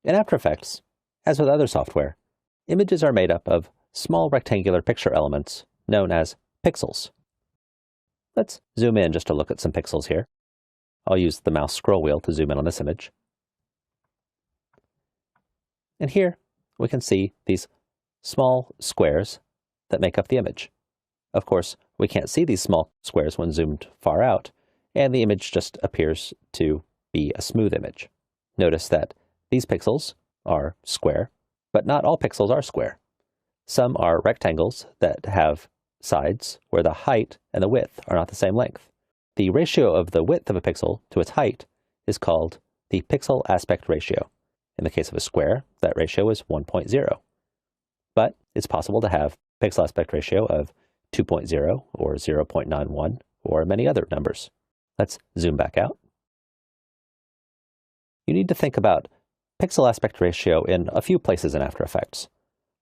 In After Effects, as with other software, images are made up of small rectangular picture elements known as pixels. Let's zoom in just to look at some pixels here. I'll use the mouse scroll wheel to zoom in on this image. And here we can see these small squares that make up the image. Of course, we can't see these small squares when zoomed far out, and the image just appears to be a smooth image. Notice that these pixels are square, but not all pixels are square. Some are rectangles that have sides where the height and the width are not the same length. The ratio of the width of a pixel to its height is called the pixel aspect ratio. In the case of a square, that ratio is 1.0. But it's possible to have pixel aspect ratio of 2.0 or 0.91 or many other numbers. Let's zoom back out. You need to think about pixel aspect ratio in a few places in After Effects.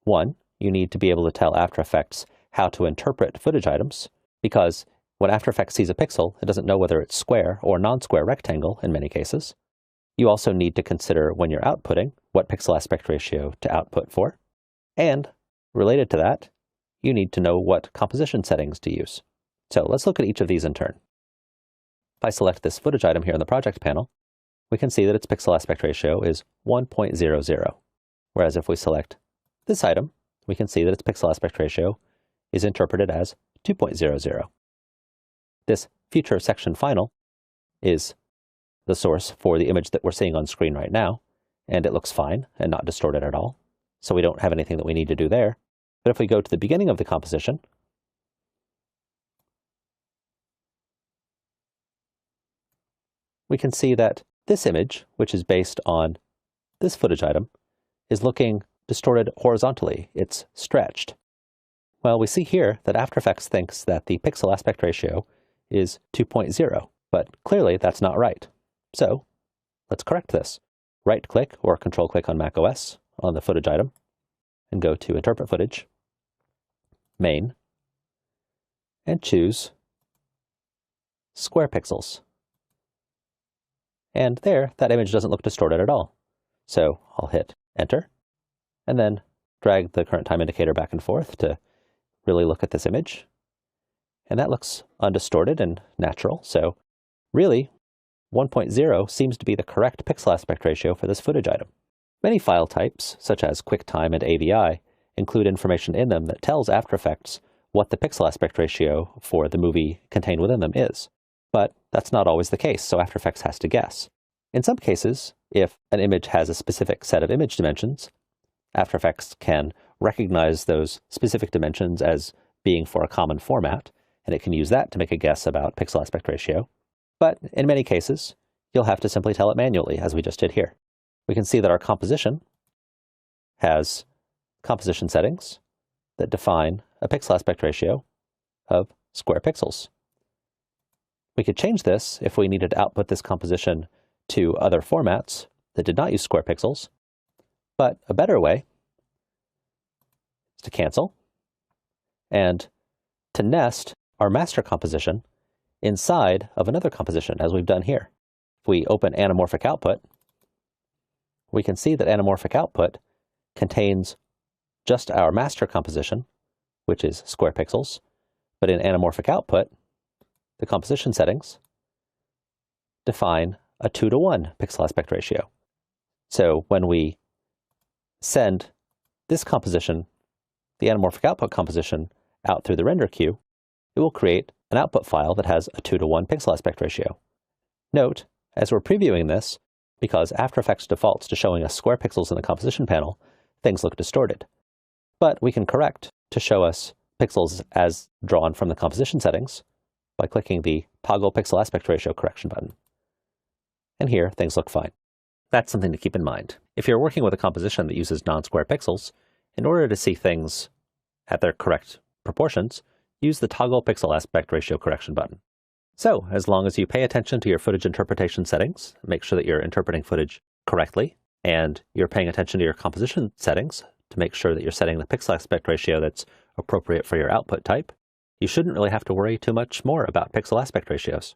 One, you need to be able to tell After Effects how to interpret footage items, because when After Effects sees a pixel, it doesn't know whether it's square or non-square rectangle in many cases. You also need to consider when you're outputting what pixel aspect ratio to output for. And related to that, you need to know what composition settings to use. So let's look at each of these in turn. If I select this footage item here in the project panel, we can see that its pixel aspect ratio is 1.00. Whereas if we select this item, we can see that its pixel aspect ratio is interpreted as 2.00. This future section final is the source for the image that we're seeing on screen right now, and it looks fine and not distorted at all. So we don't have anything that we need to do there. But if we go to the beginning of the composition, we can see that this image, which is based on this footage item, is looking distorted horizontally. It's stretched. Well, we see here that After Effects thinks that the pixel aspect ratio is 2.0, but clearly that's not right. So let's correct this. Right-click or Control-click on macOS on the footage item and go to Interpret Footage, Main, and choose Square Pixels. And there, that image doesn't look distorted at all. So I'll hit Enter, and then drag the current time indicator back and forth to really look at this image. And that looks undistorted and natural. So really, 1.0 seems to be the correct pixel aspect ratio for this footage item. Many file types, such as QuickTime and AVI, include information in them that tells After Effects what the pixel aspect ratio for the movie contained within them is. But that's not always the case, so After Effects has to guess. In some cases, if an image has a specific set of image dimensions, After Effects can recognize those specific dimensions as being for a common format, and it can use that to make a guess about pixel aspect ratio. But in many cases, you'll have to simply tell it manually, as we just did here. We can see that our composition has composition settings that define a pixel aspect ratio of square pixels. We could change this if we needed to output this composition to other formats that did not use square pixels, but a better way is to cancel and to nest our master composition inside of another composition, as we've done here. If we open anamorphic output, we can see that anamorphic output contains just our master composition, which is square pixels, but in anamorphic output, the composition settings define a 2:1 pixel aspect ratio. So when we send this composition, the anamorphic output composition, out through the render queue, it will create an output file that has a 2:1 pixel aspect ratio. Note, as we're previewing this, because After Effects defaults to showing us square pixels in the composition panel, things look distorted. But we can correct to show us pixels as drawn from the composition settings by clicking the Toggle Pixel Aspect Ratio Correction button. And here, things look fine. That's something to keep in mind. If you're working with a composition that uses non-square pixels, in order to see things at their correct proportions, use the Toggle Pixel Aspect Ratio Correction button. So, as long as you pay attention to your footage interpretation settings, make sure that you're interpreting footage correctly, and you're paying attention to your composition settings to make sure that you're setting the pixel aspect ratio that's appropriate for your output type, you shouldn't really have to worry too much more about pixel aspect ratios.